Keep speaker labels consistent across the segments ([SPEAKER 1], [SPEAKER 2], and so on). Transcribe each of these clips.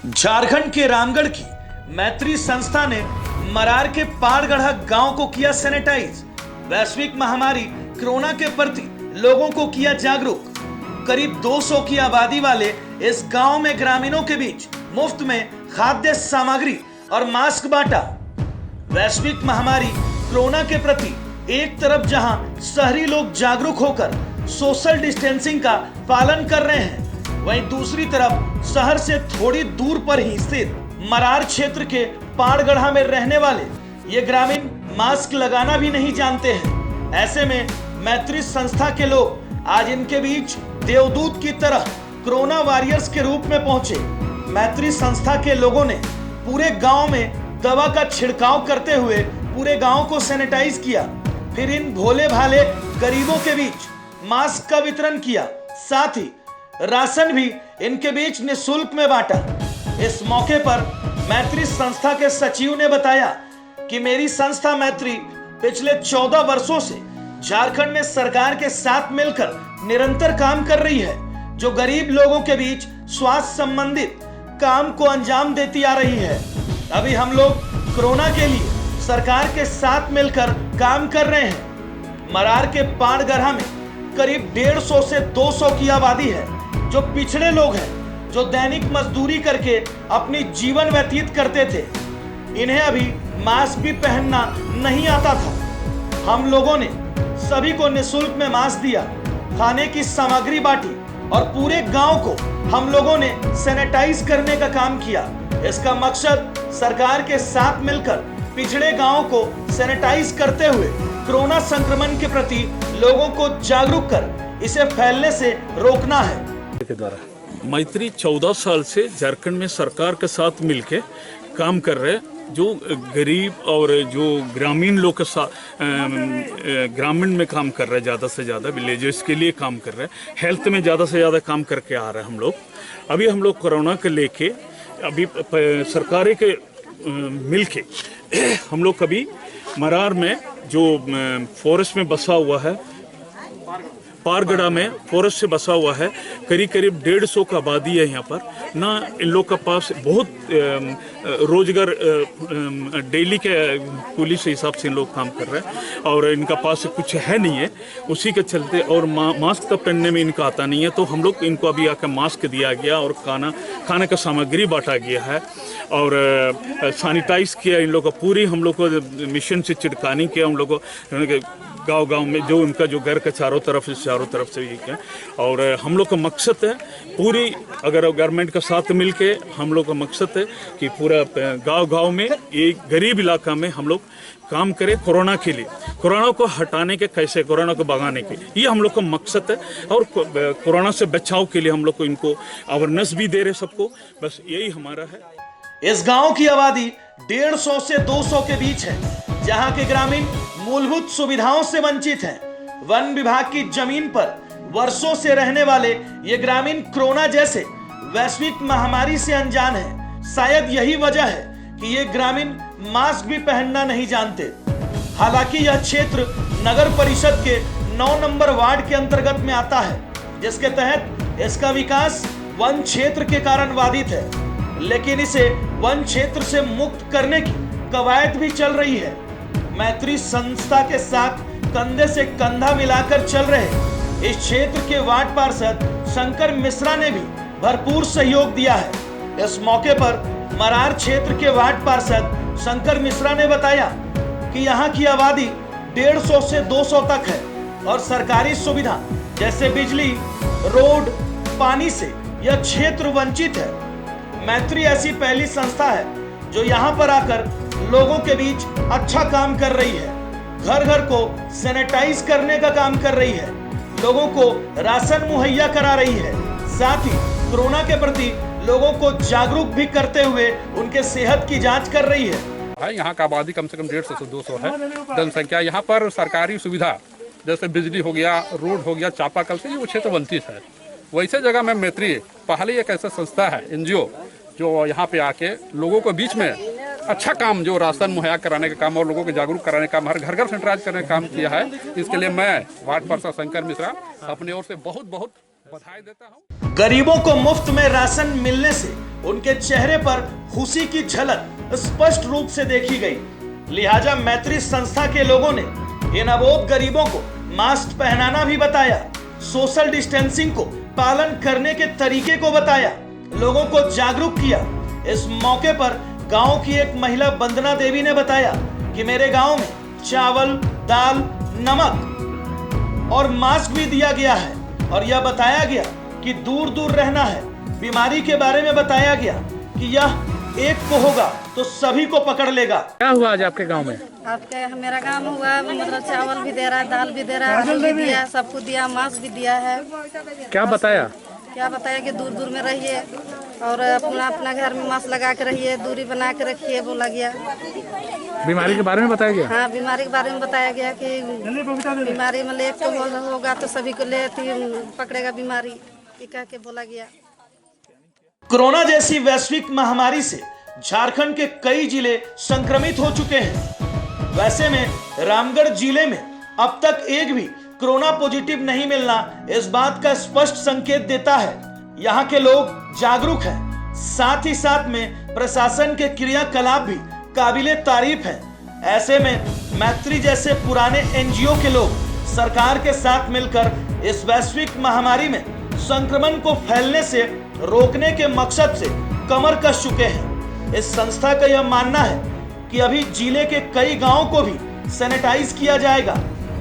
[SPEAKER 1] झारखंड के रामगढ़ की मैत्री संस्था ने मरार के पारगढ़ा गांव को किया सैनिटाइज। वैश्विक महामारी कोरोना के प्रति लोगों को किया जागरूक। करीब 200 की आबादी वाले इस गांव में ग्रामीणों के बीच मुफ्त में खाद्य सामग्री और मास्क बांटा। वैश्विक महामारी कोरोना के प्रति एक तरफ जहां शहरी लोग जागरूक होकर सोशल डिस्टेंसिंग का पालन कर रहे हैं, वहीं दूसरी तरफ शहर से थोड़ी दूर पर ही स्थित मरार क्षेत्र के पारगढ़ा में रहने वाले ये ग्रामीण मास्क लगाना भी नहीं जानते हैं। ऐसे में मैत्री संस्था के लोग आज इनके बीच देवदूत की तरह कोरोना वॉरियर्स के रूप में पहुंचे। मैत्री संस्था के लोगों ने पूरे गांव में दवा का छिड़काव करते हुए पूरे गांव को सैनिटाइज किया। फिर इन भोले भाले गरीबों के बीच मास्क का वितरण किया, साथ ही राशन भी इनके बीच निःशुल्क में बांटा। इस मौके पर मैत्री संस्था के सचिव ने बताया कि मेरी संस्था मैत्री पिछले 14 वर्षों से झारखंड में सरकार के साथ मिलकर निरंतर काम कर रही है, जो गरीब लोगों के बीच स्वास्थ्य संबंधित काम को अंजाम देती आ रही है। अभी हम लोग कोरोना के लिए सरकार के साथ मिलकर काम कर रहे हैं। मरार के पारगढ़ा में करीब 150 से 200 की आबादी है, जो पिछड़े लोग हैं, जो दैनिक मजदूरी करके अपनी जीवन व्यतीत करते थे। इन्हें अभी मास्क भी पहनना नहीं आता था। हम लोगों ने सभी को निःशुल्क में मास्क दिया, खाने की सामग्री बांटी और पूरे गांव को हम लोगों ने सैनिटाइज करने का काम किया। इसका मकसद सरकार के साथ मिलकर पिछड़े गांव को सैनिटाइज करते हुए कोरोना संक्रमण के प्रति लोगों को जागरूक कर इसे फैलने से रोकना है।
[SPEAKER 2] मैत्री 14 साल से झारखंड में सरकार के साथ मिलके काम कर रहे हैं। जो गरीब और जो ग्रामीण लोग के साथ ग्रामीण में काम कर रहे हैं, ज़्यादा से ज़्यादा विलेजेस के लिए काम कर रहे हैं। हेल्थ में ज़्यादा से ज़्यादा काम करके आ रहे हैं हम लोग। अभी हम लोग कोरोना के लेके अभी सरकारें के मिलके हम लोग कभी मरार में जो फॉरेस्ट में बसा हुआ है, पारगढ़ा में फॉरेस्ट से बसा हुआ है, करीब 150 का आबादी है यहाँ पर ना। इन लोग के पास बहुत रोजगार डेली के पुलिस के हिसाब से इन लोग काम कर रहे हैं और इनका पास कुछ है नहीं है। उसी के चलते और मास्क तो पहनने में इनका आता नहीं है, तो हम लोग इनको अभी आकर मास्क दिया गया और खाने का सामग्री बांटा गया है और सैनिटाइज किया इन लोग को। पूरी हम लोग को मिशन से छिड़कानी किया हम लोग को गांव-गांव में, जो उनका जो घर के चारों तरफ से ये है। और हम लोग का मकसद है पूरी, अगर गवर्नमेंट के साथ मिलके हम लोग का मकसद है कि पूरा गांव-गांव में एक गरीब इलाका में हम लोग काम करें कोरोना के लिए, कोरोना को हटाने के, कैसे कोरोना को भगाने के, ये हम लोग का मकसद है। और कोरोना से बचाव के लिए हम लोग को इनको अवेयरनेस भी दे रहे सबको, बस यही हमारा है।
[SPEAKER 1] इस गांव की आबादी 150 से 200 के बीच है, जहां के ग्रामीण मूलभूत सुविधाओं से वंचित हैं। वन विभाग की जमीन पर वर्षों से रहने वाले ये ग्रामीण कोरोना जैसे वैश्विक महामारी से अनजान हैं। शायद यही वजह है कि ये ग्रामीण मास्क भी पहनना नहीं जानते। हालांकि यह क्षेत्र नगर परिषद के 9 नंबर वार्ड के अंतर्गत में आता है, जिसके तहत इसका विकास वन क्षेत्र के कारण बाधित है, लेकिन इसे वन क्षेत्र से मुक्त करने की कवायद भी चल रही है। मैत्री संस्था के साथ कंधे से कंधा मिलाकर चल रहे इस क्षेत्र के वार्ड पार्षद शंकर मिश्रा ने भी भरपूर सहयोग दिया है। इस मौके पर मरार क्षेत्र के वार्ड पार्षद शंकर मिश्रा ने बताया कि यहाँ की आबादी 150 से 200 तक है और सरकारी सुविधा जैसे बिजली, रोड, पानी से यह क्षेत्र वंचित है। मैत्री ऐसी पहली संस्था है जो यहाँ पर आकर लोगों के बीच अच्छा काम कर रही है। घर घर को सैनिटाइज करने का काम कर रही है, लोगों को राशन मुहैया करा रही है, साथ ही कोरोना के प्रति लोगों को जागरूक भी करते हुए उनके सेहत की जांच कर रही है।
[SPEAKER 3] यहाँ का आबादी कम से कम 150 से 200 है जनसंख्या। यहाँ पर सरकारी सुविधा जैसे बिजली हो गया, रोड हो गया, चापाकल से, ये वो क्षेत्र वंचित है। वैसे जगह में मैत्री पहले एक ऐसा संस्था है, NGO, जो यहाँ पे आके लोगों को बीच में अच्छा काम, जो राशन मुहैया कराने का काम और लोगों को जागरूक कराने का काम, हर घर सैनिटाइज करने का काम किया है। इसके लिए मैं वार्ड पार्षद शंकर मिश्रा अपनी ओर से बहुत बहुत बधाई देता हूँ।
[SPEAKER 1] गरीबों को मुफ्त में राशन मिलने से उनके चेहरे पर खुशी की झलक स्पष्ट रूप से देखी गई। लिहाजा मैत्री संस्था के लोगों ने इन अबोध गरीबों को मास्क पहनाना भी बताया, सोशल डिस्टेंसिंग को पालन करने के तरीके को बताया, लोगों को जागरूक किया। इस मौके पर गांव की एक महिला वंदना देवी ने बताया कि मेरे गांव में चावल, दाल, नमक और मास्क भी दिया गया है और यह बताया गया कि दूर दूर रहना है। बीमारी के बारे में बताया गया कि यह एक को होगा तो सभी को पकड़ लेगा।
[SPEAKER 4] क्या हुआ आज आपके गांव में?
[SPEAKER 5] आपके मेरा काम हुआ, मतलब चावल भी दे रहा है, दाल भी दे रहा है, आलू भी दिया, सब कुछ दिया, मास्क भी दिया है।
[SPEAKER 4] क्या बताया?
[SPEAKER 5] क्या बताया कि दूर दूर में रहिए और अपना अपना घर में मास्क लगा के रहिए, दूरी बना के रखिए, बोला गया।
[SPEAKER 4] बीमारी के बारे में बताया गया?
[SPEAKER 5] हाँ, बीमारी के बारे में बताया गया कि बीमारी में एक को होगा तो सभी को ले पकड़ेगा बीमारी, ये कह के बोला गया।
[SPEAKER 1] कोरोना जैसी वैश्विक महामारी से झारखंड के कई जिले संक्रमित हो चुके हैं। वैसे में रामगढ़ जिले में अब तक एक भी कोरोना पॉजिटिव नहीं मिलना इस बात का स्पष्ट संकेत देता है। यहाँ के लोग जागरूक हैं, साथ ही साथ में प्रशासन के क्रियाकलाप भी काबिले तारीफ है। ऐसे में मैत्री जैसे पुराने एनजीओ के लोग सरकार के साथ मिलकर इस वैश्विक महामारी में संक्रमण को फैलने से रोकने के मकसद से कमर कस चुके हैं। इस संस्था का यह मानना है कि अभी जिले के कई गांवों को भी सैनिटाइज किया जाएगा।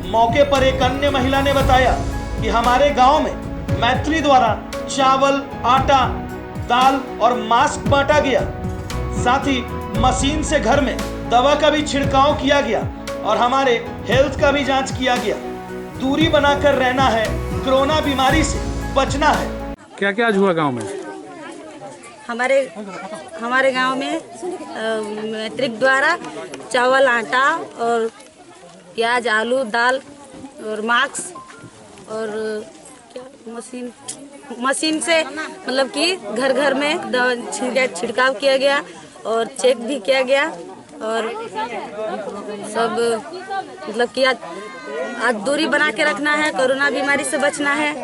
[SPEAKER 1] मौके पर एक अन्य महिला ने बताया कि हमारे गांव में मैत्री द्वारा चावल, आटा, दाल और मास्क बांटा गया। साथ ही मशीन से घर में दवा का भी छिड़काव किया गया और हमारे हेल्थ का भी जांच किया गया। दूरी बनाकर रहना है, कोरोना बीमारी से बचना है।
[SPEAKER 4] क्या क्या आज हुआ गांव में?
[SPEAKER 5] हमारे गांव में मैट्रिक द्वारा चावल, आटा और प्याज, आलू, दाल और मास्क और क्या मशीन से मतलब कि घर घर में छिड़काव किया गया और चेक भी किया गया और सब मतलब कि आज दूरी बना के रखना है, कोरोना बीमारी से बचना है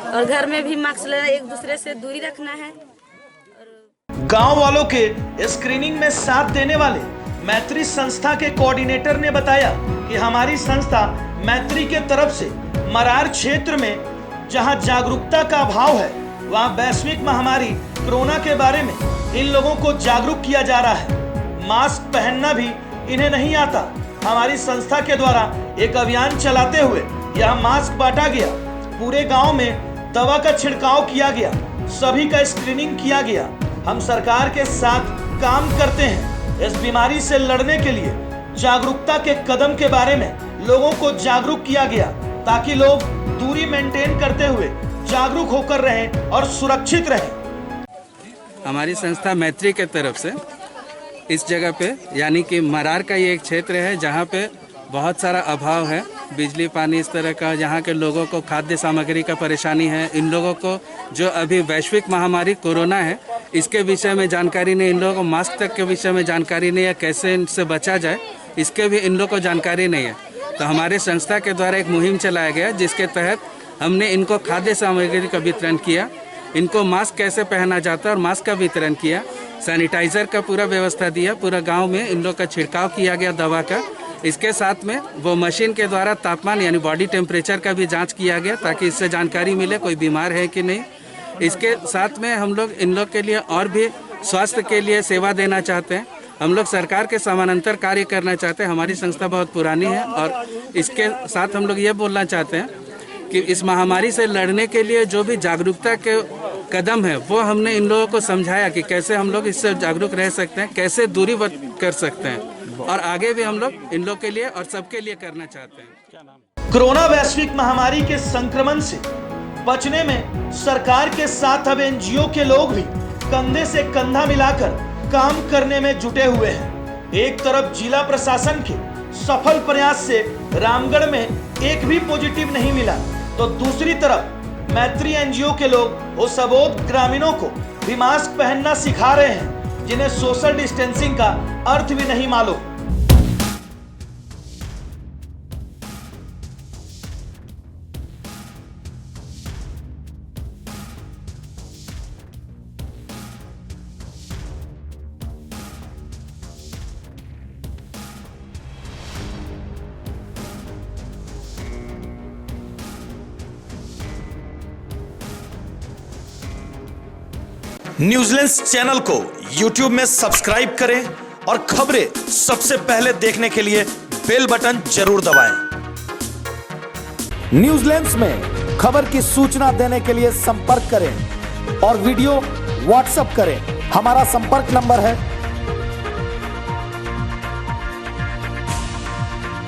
[SPEAKER 5] और घर में भी मास्क लेना, एक दूसरे से दूरी रखना है।
[SPEAKER 1] गांव वालों के स्क्रीनिंग में साथ देने वाले मैत्री संस्था के कोऑर्डिनेटर ने बताया कि हमारी संस्था मैत्री के तरफ से मरार क्षेत्र में जहां जागरूकता का अभाव है, वहां वैश्विक महामारी कोरोना के बारे में इन लोगों को जागरूक किया जा रहा है। मास्क पहनना भी इन्हें नहीं आता। हमारी संस्था के द्वारा एक अभियान चलाते हुए यह मास्क बांटा गया। पूरे गांव में दवा का छिड़काव किया गया, सभी का स्क्रीनिंग किया गया। हम सरकार के साथ काम करते हैं। इस बीमारी से लड़ने के लिए जागरूकता के कदम के बारे में लोगों को जागरूक किया गया ताकि लोग दूरी मेंटेन करते हुए जागरूक होकर रहें और सुरक्षित रहें।
[SPEAKER 6] हमारी संस्था मैत्री के तरफ से इस जगह पे यानी कि मरार का ये एक क्षेत्र है जहाँ पे बहुत सारा अभाव है, बिजली पानी इस तरह का, यहाँ के लोगों को खाद्य सामग्री का परेशानी है। इन लोगों को जो अभी वैश्विक महामारी कोरोना है इसके विषय में जानकारी नहीं, इन लोगों को मास्क तक के विषय में जानकारी नहीं है, कैसे इनसे बचा जाए इसके भी इन लोगों को जानकारी नहीं है। तो हमारे संस्था के द्वारा एक मुहिम चलाया गया जिसके तहत हमने इनको खाद्य सामग्री का वितरण किया, इनको मास्क कैसे पहना जाता है और मास्क का वितरण किया, सैनिटाइजर का पूरा व्यवस्था दिया, पूरा गांव में इन लोग का छिड़काव किया गया दवा का। इसके साथ में वो मशीन के द्वारा तापमान यानी बॉडी टेम्परेचर का भी जांच किया गया ताकि इससे जानकारी मिले कोई बीमार है कि नहीं। इसके साथ में हम लोग इन लोग के लिए और भी स्वास्थ्य के लिए सेवा देना चाहते हैं। हम लोग सरकार के समानांतर कार्य करना चाहते हैं। हमारी संस्था बहुत पुरानी है और इसके साथ हम लोग ये बोलना चाहते हैं कि इस महामारी से लड़ने के लिए जो भी जागरूकता के कदम है वो हमने इन लोगों को समझाया कि कैसे हम लोग इससे जागरूक रह सकते हैं, कैसे दूरी कर सकते हैं और आगे भी हम लोग इन लोग के लिए और सबके लिए करना चाहते हैं।
[SPEAKER 1] कोरोना वैश्विक महामारी के संक्रमण से बचने में सरकार के साथ अब एनजीओ के लोग भी कंधे से कंधा मिलाकर काम करने में जुटे हुए हैं। एक तरफ जिला प्रशासन के सफल प्रयास से रामगढ़ में एक भी पॉजिटिव नहीं मिला, तो दूसरी तरफ मैत्री एनजीओ के लोग उस अबोध ग्रामीणों को भी मास्क पहनना सिखा रहे हैं जिन्हें सोशल डिस्टेंसिंग का अर्थ भी नहीं मालूम। न्यूजीलैंड चैनल को यूट्यूब में सब्सक्राइब करें और खबरें सबसे पहले देखने के लिए बेल बटन जरूर दबाएं।
[SPEAKER 7] न्यूजीलैंड में खबर की सूचना देने के लिए संपर्क करें और वीडियो व्हाट्सएप करें। हमारा संपर्क नंबर है